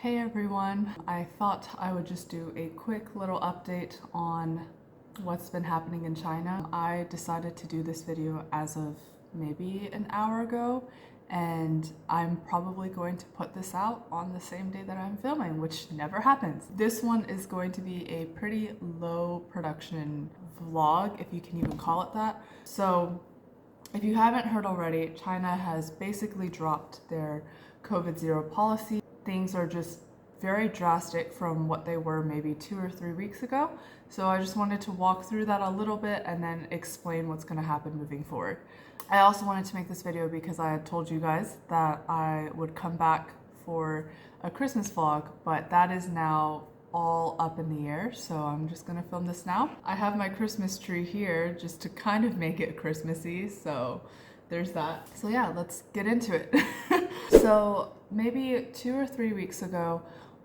Hey everyone, I thought I would just do a quick little update on what's been happening in China. I decided to do this video as of maybe an hour ago, and I'm probably going to put this out on the same day that I'm filming, which never happens. This one is going to be a pretty low production vlog, if you can even call it that. So if you haven't heard already, China has basically dropped their COVID zero policy. Things are just very drastic from what they were maybe 2 or 3 weeks ago. So I just wanted to walk through that a little bit and then explain what's going to happen moving forward. I also wanted to make this video because I had told you guys that I would come back for a Christmas vlog, but that is now all up in the air, so I'm just gonna film this now. I have my Christmas tree here just to kind of make it Christmassy, so there's that. So yeah, let's get into it. So maybe 2 or 3 weeks ago,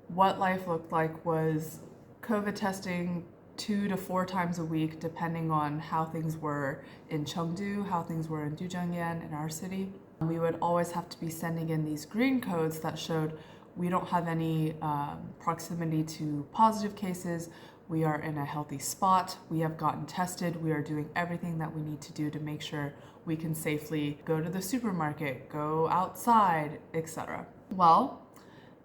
what life looked like was COVID testing 2 to 4 times a week, depending on how things were in Chengdu, how things were in Duzhangyan, in our city. We would always have to be sending in these green codes that showed we don't have any proximity to positive cases, we are in a healthy spot, we have gotten tested, we are doing everything that we need to do to make sure we can safely go to the supermarket, go outside, etc. Well,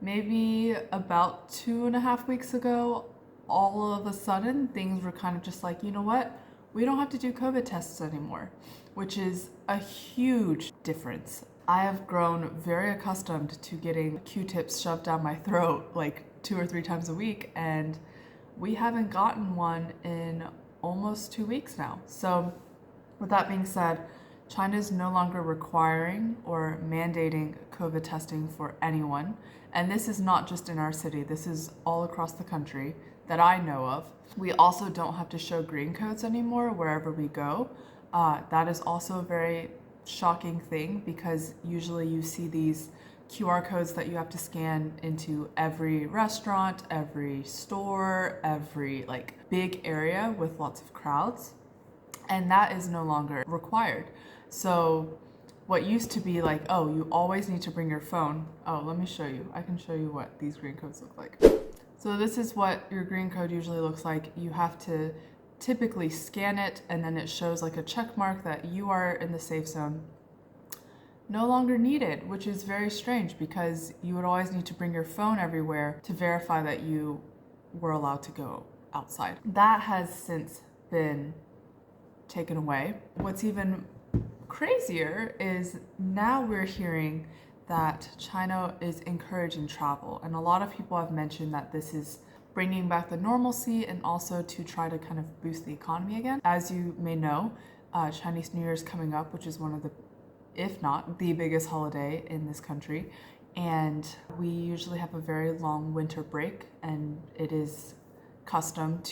maybe about 2.5 weeks ago, all of a sudden things were kind of just like, you know what? We don't have to do COVID tests anymore, which is a huge difference. I have grown very accustomed to getting Q-tips shoved down my throat like 2 or 3 times a week, and we haven't gotten one in almost 2 weeks now. So with that being said, China is no longer requiring or mandating COVID testing for anyone. And this is not just in our city, this is all across the country that I know of. We also don't have to show green codes anymore wherever we go. That is also a very shocking thing because usually you see these QR codes that you have to scan into every restaurant, every store, every big area with lots of crowds, and that is no longer required. So what used to be like, oh, you always need to bring your phone. Oh, let me show you. I can show you what these green codes look like. So this is what your green code usually looks like. You have to typically scan it and then it shows like a check mark that you are in the safe zone. No longer needed, which is very strange because you would always need to bring your phone everywhere to verify that you were allowed to go outside. That has since been taken away. What's even crazier is now we're hearing that China is encouraging travel, and a lot of people have mentioned that this is bringing back the normalcy and also to try to kind of boost the economy again. As you may know, Chinese New Year is coming up, which is one of the, if not the biggest holiday in this country, and we usually have a very long winter break, and it is custom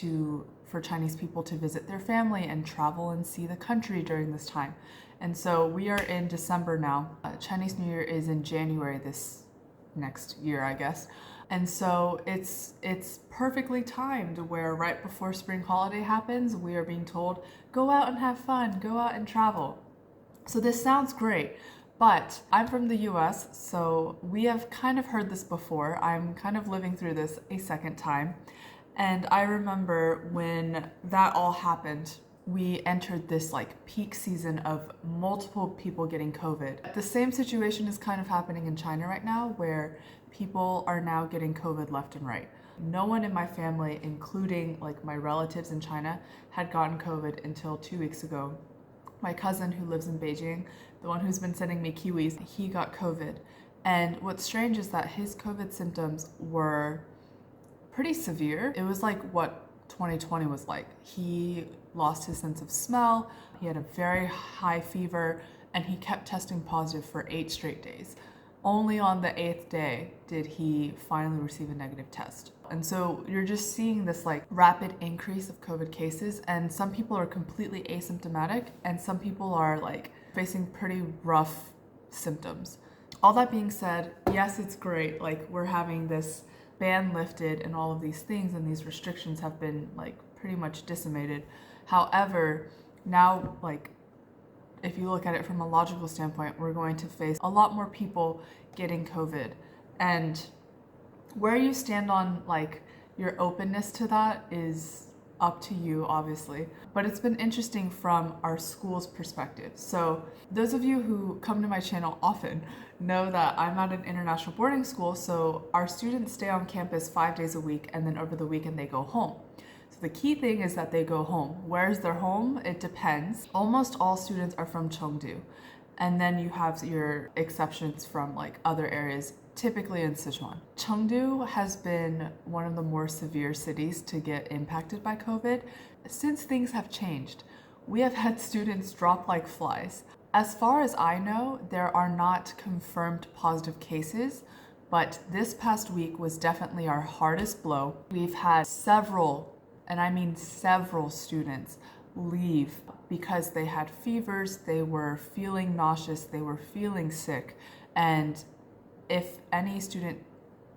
for Chinese people to visit their family and travel and see the country during this time. And so we are in December now. Chinese New Year is in January this next year, I guess. And so it's perfectly timed where right before spring holiday happens, we are being told, go out and have fun, go out and travel. So this sounds great, but I'm from the US, so we have kind of heard this before. I'm kind of living through this a second time. And I remember when that all happened, we entered this peak season of multiple people getting COVID. The same situation is kind of happening in China right now, where people are now getting COVID left and right. No one in my family, including my relatives in China, had gotten COVID until 2 weeks ago. My cousin who lives in Beijing, the one who's been sending me kiwis, he got COVID. And what's strange is that his COVID symptoms were pretty severe. It was like what 2020 was like. He lost his sense of smell, he had a very high fever, and he kept testing positive for 8 straight days. Only on the 8th day did he finally receive a negative test. And so you're just seeing this rapid increase of COVID cases, and some people are completely asymptomatic and some people are facing pretty rough symptoms. All that being said, yes, it's great. We're having this ban lifted and all of these things, and these restrictions have been pretty much decimated. However, now if you look at it from a logical standpoint, we're going to face a lot more people getting COVID. And Where you stand on like your openness to that is up to you, obviously. But it's been interesting from our school's perspective. So those of you who come to my channel often know that I'm at an international boarding school, so our students stay on campus 5 days a week, and then over the weekend they go home. So the key thing is that they go home. Where's their home? It depends. Almost all students are from Chengdu. And then you have your exceptions from like other areas, typically in Sichuan. Chengdu has been one of the more severe cities to get impacted by COVID. Since things have changed, we have had students drop like flies. As far as I know, there are not confirmed positive cases, but this past week was definitely our hardest blow. We've had several, and I mean several students leave because they had fevers, they were feeling nauseous, they were feeling sick, and if any student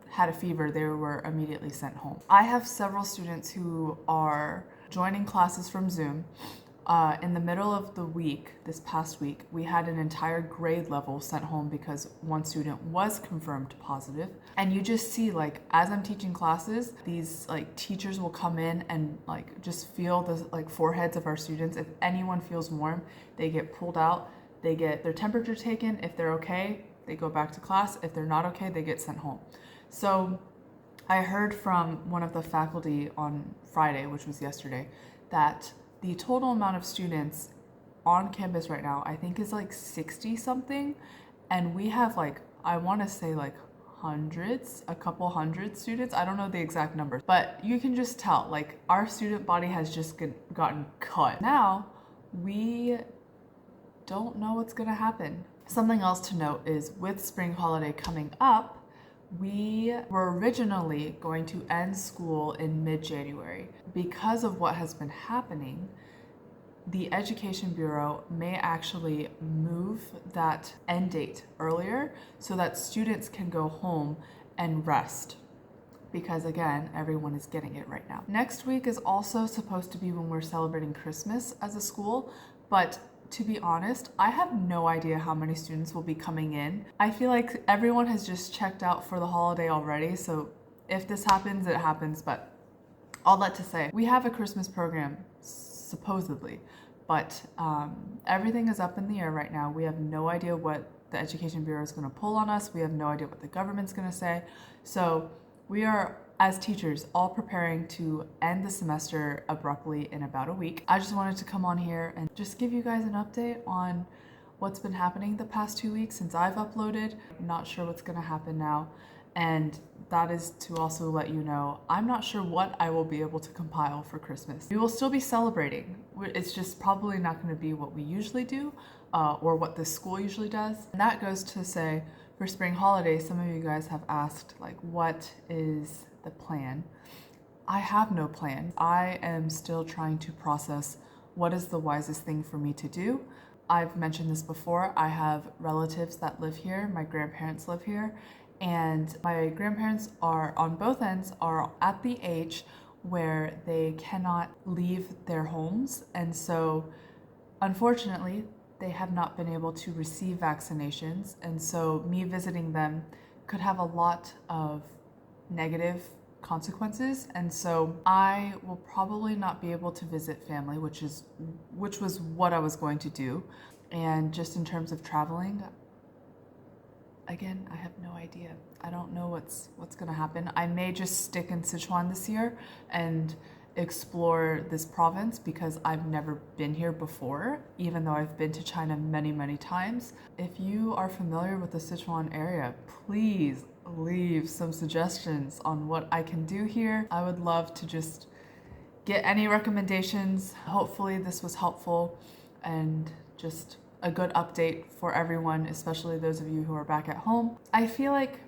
had a fever, they were immediately sent home. I have several students who are joining classes from Zoom. In the middle of the week, this past week, we had an entire grade level sent home because one student was confirmed positive. And you just see, like, as I'm teaching classes, these like teachers will come in and like just feel the like foreheads of our students. If anyone feels warm, they get pulled out, they get their temperature taken. If they're okay, they go back to class. If they're not okay, they get sent home. So I heard from one of the faculty on Friday, which was yesterday, that the total amount of students on campus right now, I think, is like 60 something. And we have like, I want to say like hundreds, a couple hundred students. I don't know the exact numbers, but you can just tell like our student body has just gotten cut. Now we don't know what's going to happen. Something else to note is with spring holiday coming up, we were originally going to end school in mid-January. Because of what has been happening, the Education Bureau may actually move that end date earlier so that students can go home and rest. Because again, everyone is getting it right now. Next week is also supposed to be when we're celebrating Christmas as a school, but to be honest, I have no idea how many students will be coming in. I feel like everyone has just checked out for the holiday already, so if this happens, it happens, but all that to say, we have a Christmas program, supposedly, but everything is up in the air right now. We have no idea what the Education Bureau is going to pull on us. We have no idea what the government's going to say. So we are, as teachers, all preparing to end the semester abruptly in about a week. I just wanted to come on here and just give you guys an update on what's been happening the past 2 weeks since I've uploaded. I'm not sure what's going to happen now. And that is to also let you know, I'm not sure what I will be able to compile for Christmas. We will still be celebrating. It's just probably not going to be what we usually do or what the school usually does. And that goes to say, for spring holidays, some of you guys have asked, like, what is the plan? I have no plan. I am still trying to process what is the wisest thing for me to do. I've mentioned this before. I have relatives that live here. My grandparents live here. And my grandparents are, on both ends, are at the age where they cannot leave their homes. And so, unfortunately, they have not been able to receive vaccinations. And so me visiting them could have a lot of negative consequences. And so I will probably not be able to visit family, which was what I was going to do. And just in terms of traveling, again, I have no idea. I don't know what's going to happen. I may just stick in Sichuan this year and explore this province because I've never been here before, even though I've been to China many, many times. If you are familiar with the Sichuan area, please leave some suggestions on what I can do here. I would love to just get any recommendations. Hopefully this was helpful and just a good update for everyone, especially those of you who are back at home. I feel like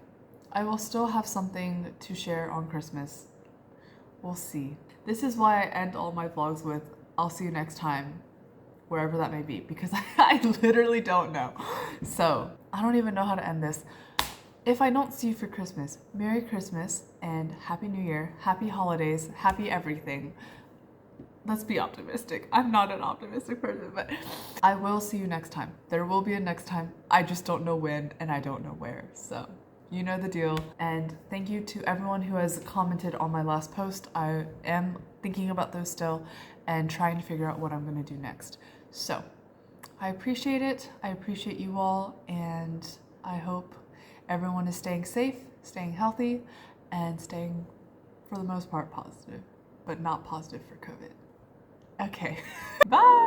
I will still have something to share on Christmas. We'll see. This is why I end all my vlogs with, I'll see you next time, wherever that may be, because I literally don't know. So I don't even know how to end this. If I don't see you for Christmas, Merry Christmas and Happy New Year, Happy Holidays, Happy everything. Let's be optimistic. I'm not an optimistic person, but I will see you next time. There will be a next time. I just don't know when and I don't know where. So You know the deal. And thank you to everyone who has commented on my last post. I am thinking about those still and trying to figure out what I'm gonna do next. So I appreciate it. I appreciate you all, and I hope everyone is staying safe, staying healthy, and staying, for the most part, positive, but not positive for COVID. Okay, bye!